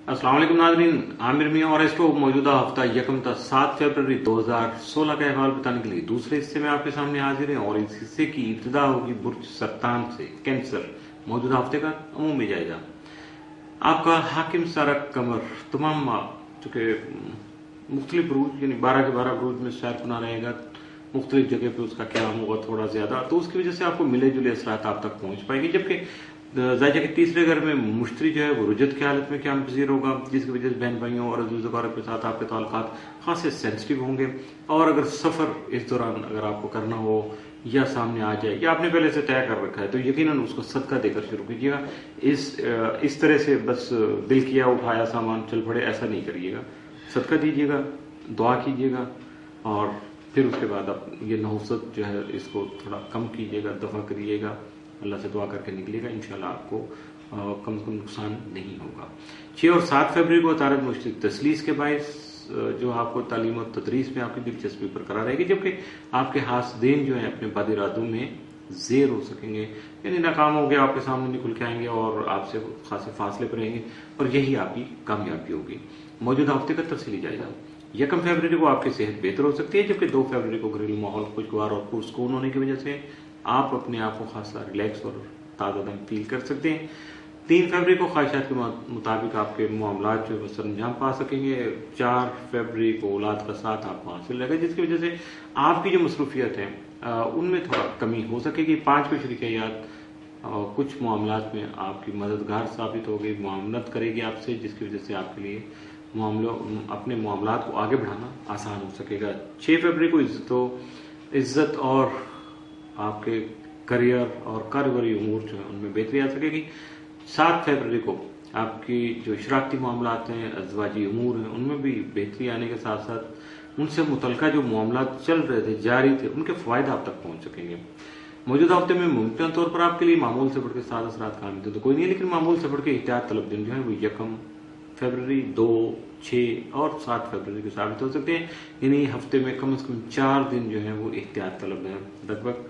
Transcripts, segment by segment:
अस्सलाम वालेकुम नाज़रीन, आमिर मियां और इसको मौजूदा हफ्ता यकम था 7 फरवरी 2016 का अहवाल बताने के लिए दूसरे हिस्से में आपके सामने हाजिर हैं और इस हिस्से की इब्तिदा होगी बुर्ज सरतान से। कैंसर मौजूदा हफ्ते का अमूमी जायजा। आपका हाकिम सारा कमर तमाम चूंकि मुख्तलिफ बुरूज यानी 12 के 12 बुरूज में शायद बना रहेगा, मुख्तलिफ जगह पे उसका क्या होगा थोड़ा ज्यादा, तो उसकी वजह से आपको मिले जुले असरात आप तक पहुंच पाएंगे। जबकि जायजा के तीसरे घर में मुश्तरी जो है वो रुजत की हालत में क्याम पजीर होगा, जिसकी वजह से बहन भाइयों और अज़ीज़-ओ-क़रीब के साथ आपके ताल्लुकात खासे सेंसिटिव होंगे। और अगर सफर इस दौरान अगर आपको करना हो या सामने आ जाए या आपने पहले से तय कर रखा है तो यकीनन उसको सदका देकर शुरू कीजिएगा। इस तरह से बस दिल किया उठाया सामान चल पड़े ऐसा नहीं करिएगा। सदका दीजिएगा, दुआ कीजिएगा और फिर उसके बाद आप ये नहुसत जो है इसको थोड़ा कम कीजिएगा, दफा करिएगा, अल्लाह से दुआ करके निकलिएगा। इंशाल्लाह आपको कम से कम नुकसान नहीं होगा। 6 और 7 फरवरी को तारत मुश्तरक तसलीस के बायस जो आपको तालीम और तदरीस में आपकी दिलचस्पी बरकरार रहेगी, जबकि आपके हासदीन जो है अपने बद इरादों में जेर हो सकेंगे, यानी नाकाम हो गया आपके सामने निकल के आएंगे और आपसे खासे फासले पर रहेंगे और यही आपकी कामयाबी होगी। मौजूदा हफ्ते का तफसीली जायजा। 1 फरवरी को आपकी सेहत बेहतर हो सकती है, जबकि 2 फरवरी को घरेलू माहौल खुशगवार और पुरसकून होने की वजह से आप अपने आप को खासा रिलैक्स और ताज़ा दम फील कर सकते हैं। 3 फरवरी को ख्वाहिशात के मुताबिक आपके मामलात जो है सर अंजाम पा सकेंगे। 4 फरवरी को औलाद का साथ आपको हासिल रहेगा, जिसकी वजह से आपकी जो मसरूफियत है उनमें थोड़ा कमी हो सकेगी। 5 को शरीकियात कुछ मामलात में आपकी मददगार साबित होगी, मुआवनत करेगी आपसे, जिसकी वजह से आपके लिए अपने मामलात को आगे बढ़ाना आसान हो सकेगा। 6 फरवरी को इज्जत और आपके करियर और कारोबारी उमूर जो है उनमें बेहतरी आ सकेगी। 7 फरवरी को आपकी जो शराकती मामलात हैं, अज़वाजी उमूर हैं, उनमें भी बेहतरी आने के साथ साथ उनसे मुतल्लिका जो मामलात चल रहे थे, जारी थे, उनके फायदे आप तक पहुंच सकेंगे। मौजूदा हफ्ते में मुमकिन तौर पर आपके लिए मामूल से बढ़ के 7 असरात कामयाब तो कोई नहीं, लेकिन मामूल से बढ़ के एहतियात तलब दिन जो है वो 1 फरवरी, 2, 6 और 7 फरवरी के साबित हो सकते हैं। यानी हफ्ते में कम से कम 4 दिन जो है वो एहतियात तलब है। लगभग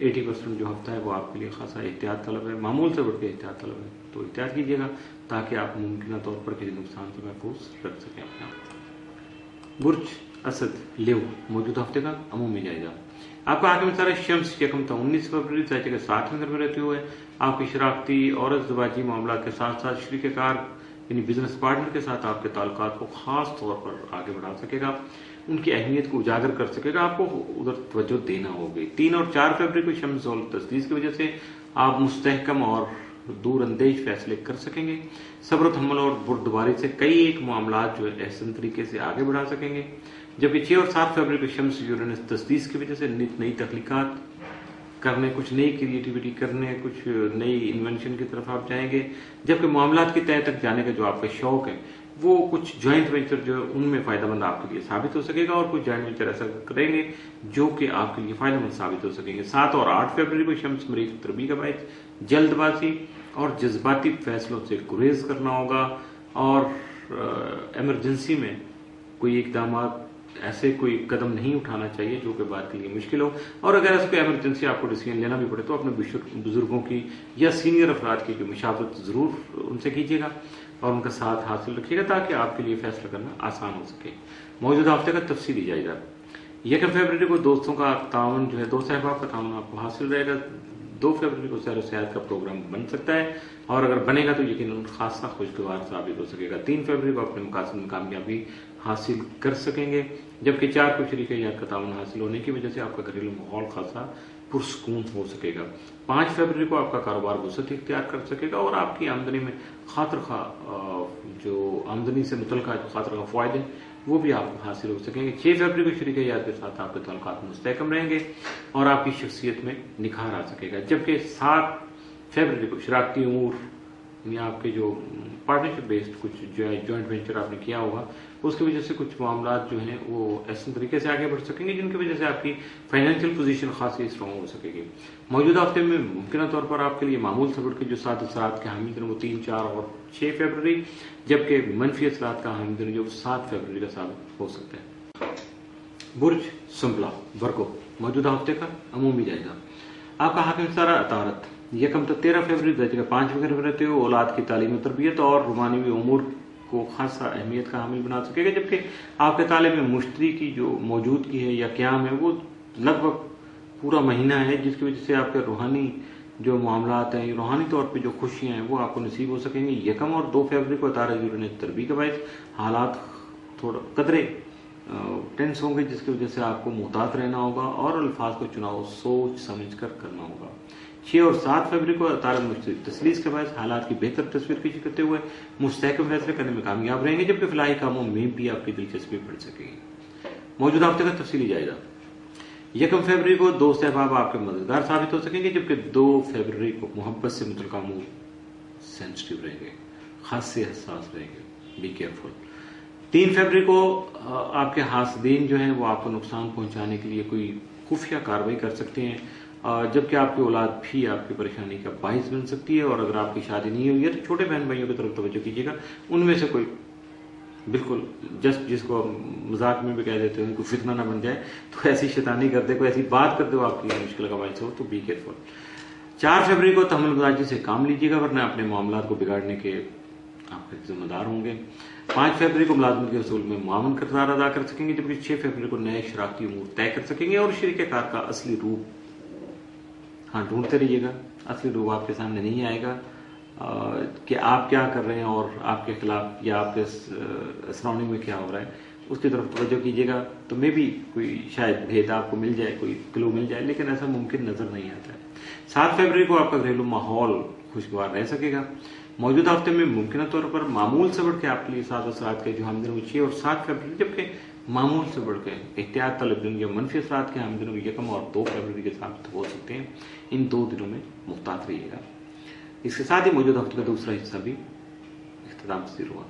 80% जो हफ्ता है वो आपके लिए खासा एहतियात तलब है, मामूल से बढ़ के एहतियात तलब है, तो एहतियात कीजिएगा ताकि आप मुमकिन तौर पर किसी नुकसान से महफूज रख सकें अपने आप। बुर्ज असद लेव मौजूदा हफ्ते का अमूमी जायजा। आपका हाकिम सारा शम्स 19 फरवरी से 7 में रहते हुए आपकी शराकती और अज़वाजी मामला के साथ साथ शरीककार यानी बिजनेस पार्टनर के साथ आपके ताल्लुकात को खास तौर पर आगे बढ़ा सकेगा, उनकी अहमियत को उजागर कर सकेगा, आपको उधर तवज्जो देना होगी। 3 और 4 फरवरी को शम्स और तस्दीस की वजह से आप मुस्तहकम और दूर अंदेश फैसले कर सकेंगे। सब्र तहम्मुल और बुर्दबारी से कई एक मामलात जो है एहसन तरीके से आगे बढ़ा सकेंगे। जबकि 6 और 7 फरवरी को शम्स यूरेनस तस्दीस की वजह से नित नई तख्लीकात करने, कुछ नई क्रिएटिविटी करने, कुछ नई इन्वेंशन की तरफ आप जाएंगे। जबकि मामलात की तय तक जाने का जो आपका शौक है वो कुछ जॉइंट वेंचर जो है उनमें फायदेमंद आपके लिए साबित हो सकेगा और कुछ जॉइंट वेंचर ऐसा करेंगे जो कि आपके लिए फायदेमंद साबित हो सकेंगे। 7 और 8 फरवरी को शम्स मरीज तरबी का बायस जल्दबाजी और जज्बाती फैसलों से गुरेज करना होगा और इमरजेंसी में कोई इकदाम ऐसे कोई कदम नहीं उठाना चाहिए जो कि बात के लिए मुश्किल हो। और अगर ऐसे कोई इमरजेंसी आपको डिसीजन लेना भी पड़े तो अपने बुजुर्गों की या सीनियर अफराद की जो मुशावरत जरूर उनसे कीजिएगा और उनका साथ हासिल रखिएगा ताकि आपके लिए फैसला करना आसान हो सके। मौजूदा हफ्ते का तफसीली जायजा। 1 फरवरी को दोस्तों का ताउन जो है, दोस्त अहबाब का ताउन आपको हासिल रहेगा। 2 फरवरी को सैर सेहत का प्रोग्राम बन सकता है और अगर बनेगा तो यकीनन खासा खुशगवार साबित हो सकेगा। 3 फरवरी को अपने मकासद में कामयाबी हासिल कर सकेंगे। जबकि 4 को शरीकियात का ताउन हासिल होने की वजह से आपका घरेलू माहौल खासा पुरसकून हो सकेगा। 5 फरवरी को आपका कारोबार वसअत इख्तियार कर सकेगा और आपकी आमदनी में खातरखा जो आमदनी से मुतल्लिका खातरखा फायदे वो भी आपको हासिल हो सकेंगे। 6 फरवरी को शरीकियात के साथ आपके ताल्लुकात मुस्तहकम रहेंगे और आपकी शख्सियत में निखार आ सकेगा। जबकि 7 फरवरी को शराकती उमूर यानी आपके जो पार्टनरशिप बेस्ड कुछ जॉइंट वेंचर आपने किया होगा उसकी वजह से कुछ मामलात जो हैं वो ऐसे तरीके से आगे बढ़ सकेंगे जिनकी वजह से आपकी फाइनेंशियल पोजीशन खासी स्ट्रॉन्ग हो सकेगी। मौजूदा हफ्ते में मुमकिन तौर पर आपके लिए मामूल से बढ़ के जो 7 असरात के हामी दिन वो 3, 4 और 6 फरवरी, जबकि मनफी असरात का हामी दिन जो 7 फरवरी का साबित हो सकता है। बुर्ज सुंबला वर्गो मौजूदा हफ्ते का अमूमी जायजा। आपका हाकिम सारा अतारत 1 13 फरवरी 5 वगैरह रहते हो औलाद की तालीम तरबियत और रुमानी उमूर को खासा अहमियत का हामिल बना सकेगा, जबकि आपके ताले में मुश्तरी की जो मौजूदगी है या क़याम है वो लगभग पूरा महीना है, जिसकी वजह से आपके रूहानी जो मामलात हैं, रूहानी तौर पे जो खुशियां हैं वो आपको नसीब हो सकेंगी। 1 और 2 फरवरी को तारा ने तरबी के बायस हालात थोड़ा कदरे टेंस होंगे, जिसकी वजह से आपको मुहतात रहना होगा और अल्फाज का चुनाव सोच समझ कर करना होगा। 6 और 7 फरवरी को तारा तसलीस के बायस हालात की बेहतर तस्वीर पेश करते हुए मुस्तहकम फैसले करने में कामयाब रहेंगे, जबकि फिलहाली कामों में भी आपकी दिलचस्पी बढ़ सकेगी। मौजूदा हफ्ते का तफसीली जायजा। 1 फरवरी को दोस्त अहबाब आपके मददगार साबित हो सकेंगे, जबकि 2 फरवरी को मोहब्बत से मुतल्लिक़ अमूर सेंसिटिव रहेंगे, खास से हसास रहेंगे, बी केयरफुल। 3 फरवरी को आपके हासदीन जो हैं वो आपको नुकसान पहुंचाने के लिए कोई खुफिया कार्रवाई कर सकते हैं, जबकि आपकी औलाद भी आपकी परेशानी का बाइस बन सकती है। और अगर आपकी शादी नहीं हुई है तो छोटे बहन भाइयों की तरफ तवज्जो कीजिएगा, उनमें से कोई बिल्कुल जिसको मजाक में भी कह देते हैं कोई फितना ना बन जाए, तो ऐसी शैतानी कर दे, कोई ऐसी बात कर दे वो आपकी मुश्किल का बायस हो, तो बी केयरफुल। 4 फरवरी को तहम्मुल गुज़ारी से काम लीजिएगा, वरना अपने मामलात को बिगाड़ने के आप जिम्मेदार होंगे। 5 फरवरी को मुलाजमत के उसूल में मामून किरदार अदा कर सकेंगे, जबकि 6 फरवरी को नए शराकती उमूर तय कर सकेंगे और शरीके-कार का असली रूप ढूंढते रहिएगा। असली रूप आपके सामने नहीं आएगा कि आप क्या कर रहे हैं और आपके खिलाफ या आपके सराउंडिंग में क्या हो रहा है, उसकी तरफ तवज्जो कीजिएगा, तो मे भी कोई शायद भेद आपको मिल जाए, कोई क्लू मिल जाए, लेकिन ऐसा मुमकिन नजर नहीं आता है। 7 फरवरी को आपका घरेलू माहौल खुशगवार रह सकेगा। मौजूदा हफ्ते में मुमकिन तौर पर मामूल से बढ़ के आपके लिए 7 असरात के जो हमदिनों 6 और 7 फरवरी, जबकि मामूल से बढ़ के एहतियात तलब दिन या मनफी असरात के हमदिनों 1 और 2 फरवरी के साथ हो सकते हैं। इन 2 दिनों में मुहतात रहिएगा। इसके साथ ही मौजूदा हफ्ते का दूसरा हिस्सा भी इख्तिताम पसीर हुआ।